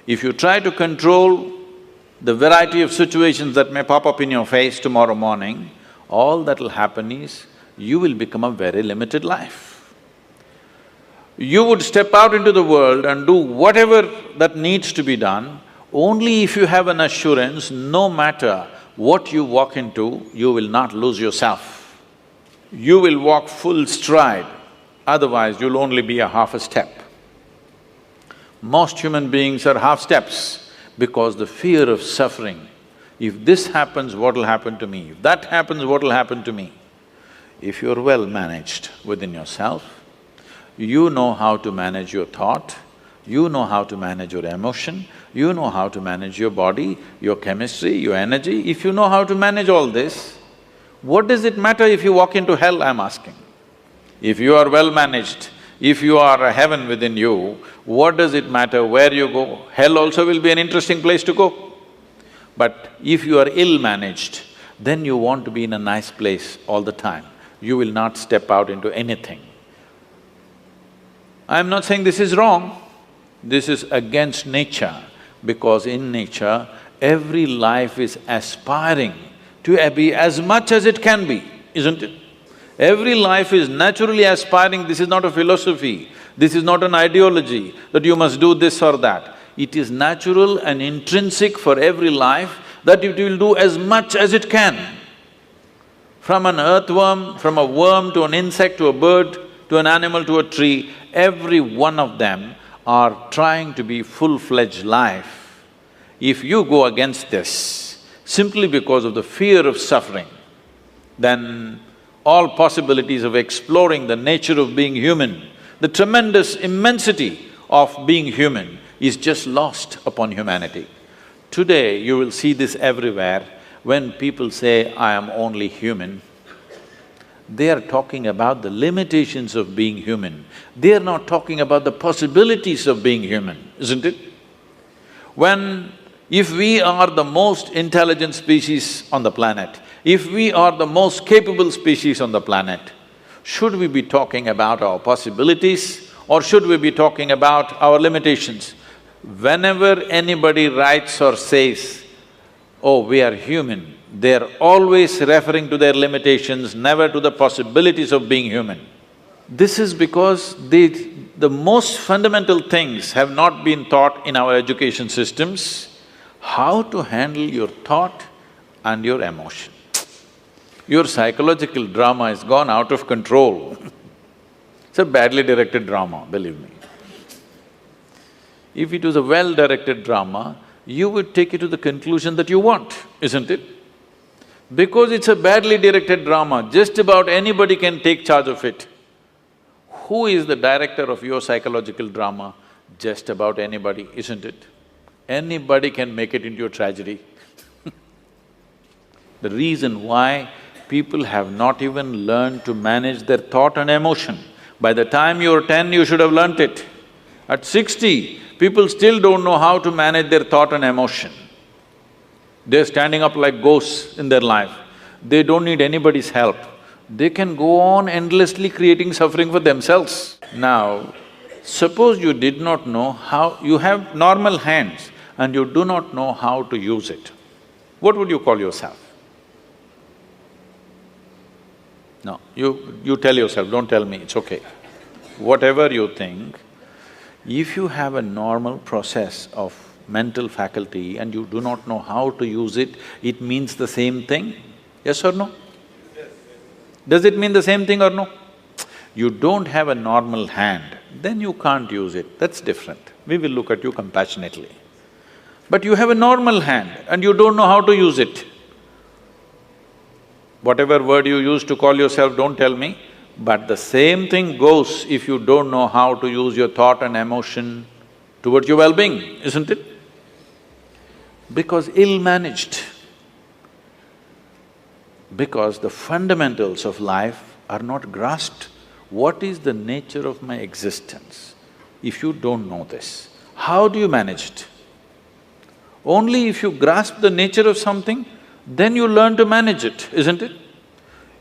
If you try to control the variety of situations that may pop up in your face tomorrow morning, all that'll happen is you will become a very limited life. You would step out into the world and do whatever that needs to be done only if you have an assurance, no matter what you walk into, you will not lose yourself. You will walk full stride, otherwise you'll only be a half a step. Most human beings are half steps because the fear of suffering. If this happens, what'll happen to me? If that happens, what'll happen to me? If you're well managed within yourself, you know how to manage your thought, you know how to manage your emotion, you know how to manage your body, your chemistry, your energy. If you know how to manage all this, what does it matter if you walk into hell, I'm asking? If you are well managed, if you are a heaven within you, what does it matter where you go? Hell also will be an interesting place to go. But if you are ill-managed, then you want to be in a nice place all the time. You will not step out into anything. I'm not saying this is wrong, this is against nature, because in nature, every life is aspiring to be as much as it can be, isn't it? Every life is naturally aspiring, this is not a philosophy, this is not an ideology that you must do this or that. It is natural and intrinsic for every life that it will do as much as it can. From an earthworm, from a worm to an insect to a bird, to an animal to a tree, every one of them are trying to be full-fledged life. If you go against this simply because of the fear of suffering, then all possibilities of exploring the nature of being human, the tremendous immensity of being human is just lost upon humanity. Today, you will see this everywhere. When people say, I am only human, they are talking about the limitations of being human. They are not talking about the possibilities of being human, isn't it? If we are the most intelligent species on the planet, if we are the most capable species on the planet, should we be talking about our possibilities or should we be talking about our limitations? Whenever anybody writes or says, oh, we are human, they're always referring to their limitations, never to the possibilities of being human. This is because the most fundamental things have not been taught in our education systems, how to handle your thought and your emotion. Your psychological drama has gone out of control. It's a badly directed drama, believe me. If it was a well-directed drama, you would take it to the conclusion that you want, isn't it? Because it's a badly directed drama, just about anybody can take charge of it. Who is the director of your psychological drama? Just about anybody, isn't it? Anybody can make it into a tragedy. The reason why people have not even learned to manage their thought and emotion. By the time you're 10, you should have learnt it. At 60, people still don't know how to manage their thought and emotion. They're standing up like ghosts in their life. They don't need anybody's help. They can go on endlessly creating suffering for themselves. Now, suppose you did not know how… you have normal hands and you do not know how to use it. What would you call yourself? No, you tell yourself, don't tell me, it's okay. Whatever you think, if you have a normal process of mental faculty and you do not know how to use it, it means the same thing, yes or no? Yes. Does it mean the same thing or no? You don't have a normal hand, then you can't use it, that's different. We will look at you compassionately. But you have a normal hand and you don't know how to use it. Whatever word you use to call yourself, don't tell me, but the same thing goes if you don't know how to use your thought and emotion towards your well-being, isn't it? Because ill-managed, because the fundamentals of life are not grasped. What is the nature of my existence? If you don't know this, how do you manage it? Only if you grasp the nature of something, then you learn to manage it, isn't it?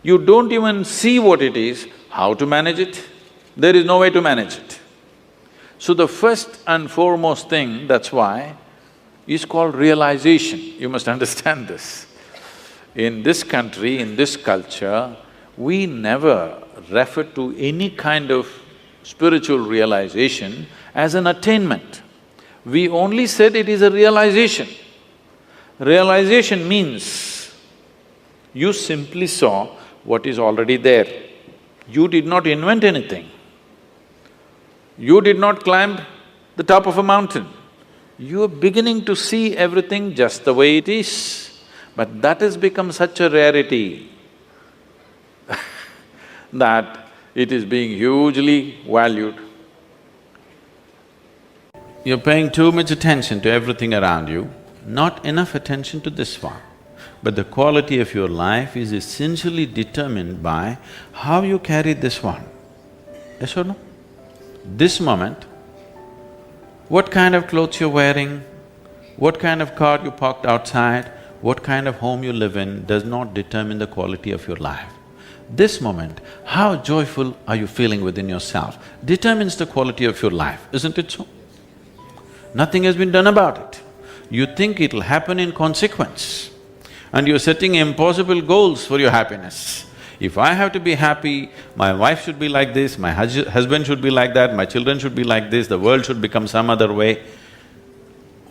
You don't even see what it is, how to manage it? There is no way to manage it. So the first and foremost thing, that's why, is called realization. You must understand this. In this country, in this culture, we never refer to any kind of spiritual realization as an attainment. We only said it is a realization. Realization means you simply saw what is already there. You did not invent anything. You did not climb the top of a mountain. You are beginning to see everything just the way it is. But that has become such a rarity that it is being hugely valued. You're paying too much attention to everything around you, not enough attention to this one. But the quality of your life is essentially determined by how you carry this one. Yes or no? This moment, what kind of clothes you're wearing, what kind of car you parked outside, what kind of home you live in does not determine the quality of your life. This moment, how joyful are you feeling within yourself determines the quality of your life, isn't it so? Nothing has been done about it. You think it'll happen in consequence, and you're setting impossible goals for your happiness. If I have to be happy, my wife should be like this, my husband should be like that, my children should be like this, the world should become some other way.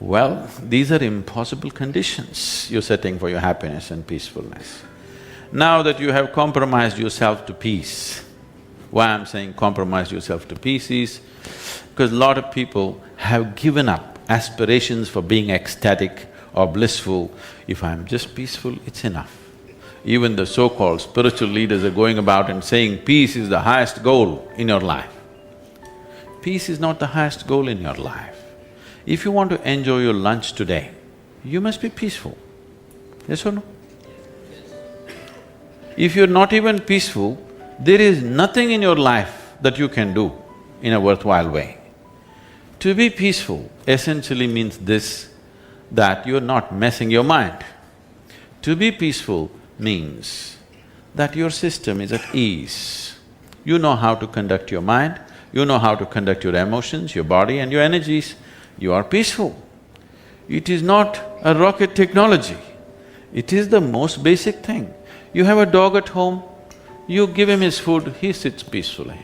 Well, these are impossible conditions you're setting for your happiness and peacefulness. Now that you have compromised yourself to peace, why I'm saying compromise yourself to peace is because a lot of people have given up aspirations for being ecstatic or blissful. If I'm just peaceful, it's enough. Even the so-called spiritual leaders are going about and saying peace is the highest goal in your life. Peace is not the highest goal in your life. If you want to enjoy your lunch today, you must be peaceful. Yes or no? If you're not even peaceful, there is nothing in your life that you can do in a worthwhile way. To be peaceful essentially means this, that you're not messing your mind. To be peaceful means that your system is at ease. You know how to conduct your mind, you know how to conduct your emotions, your body and your energies. You are peaceful. It is not a rocket technology, it is the most basic thing. You have a dog at home, you give him his food, he sits peacefully.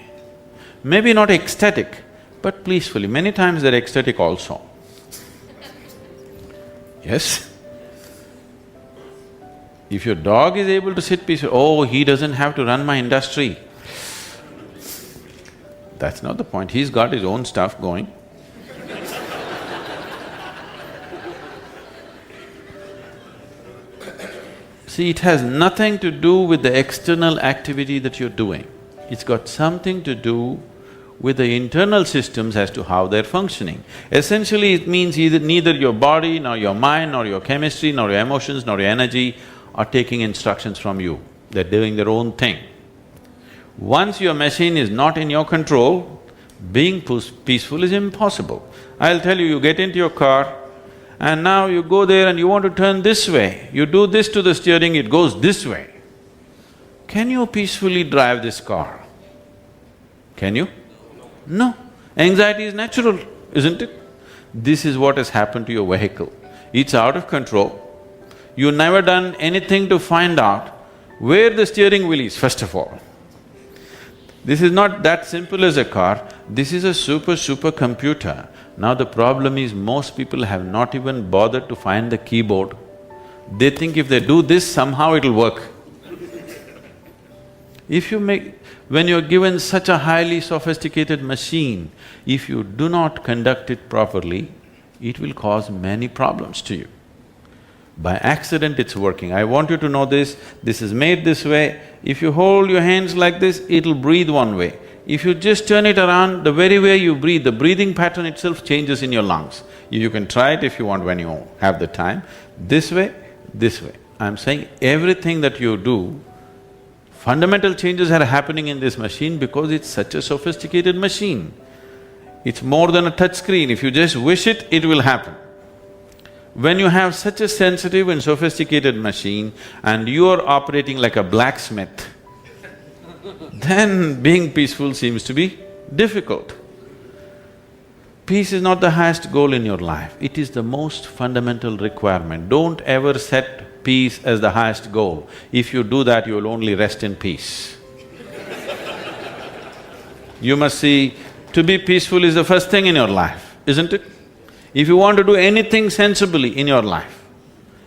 Maybe not ecstatic, but peacefully. Many times they're ecstatic also. Yes? If your dog is able to sit peacefully, oh, he doesn't have to run my industry. That's not the point, he's got his own stuff going. See, it has nothing to do with the external activity that you're doing. It's got something to do with the internal systems as to how they're functioning. Essentially, it means neither your body, nor your mind, nor your chemistry, nor your emotions, nor your energy are taking instructions from you. They're doing their own thing. Once your machine is not in your control, being peaceful is impossible. I'll tell you, you get into your car and now you go there and you want to turn this way. You do this to the steering, it goes this way. Can you peacefully drive this car? Can you? No. Anxiety is natural, isn't it? This is what has happened to your vehicle. It's out of control. You've never done anything to find out where the steering wheel is, first of all. This is not that simple as a car, this is a super computer. Now the problem is most people have not even bothered to find the keyboard. They think if they do this, somehow it'll work. When you're given such a highly sophisticated machine, if you do not conduct it properly, it will cause many problems to you. By accident it's working. I want you to know this is made this way. If you hold your hands like this, it'll breathe one way. If you just turn it around, the very way you breathe, the breathing pattern itself changes in your lungs. You can try it if you want when you have the time. This way, this way. I'm saying everything that you do, fundamental changes are happening in this machine because it's such a sophisticated machine. It's more than a touch screen, if you just wish it, it will happen. When you have such a sensitive and sophisticated machine and you are operating like a blacksmith, then being peaceful seems to be difficult. Peace is not the highest goal in your life, it is the most fundamental requirement. Don't ever set peace as the highest goal. If you do that, you will only rest in peace. You must see, to be peaceful is the first thing in your life, isn't it? If you want to do anything sensibly in your life,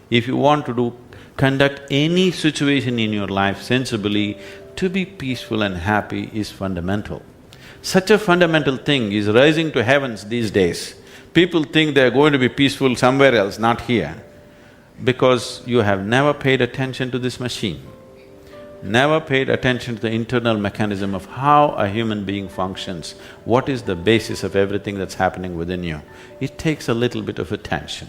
if you want to conduct any situation in your life sensibly, to be peaceful and happy is fundamental. Such a fundamental thing is rising to heavens these days. People think they're going to be peaceful somewhere else, not here, because you have never paid attention to this machine, never paid attention to the internal mechanism of how a human being functions, what is the basis of everything that's happening within you. It takes a little bit of attention.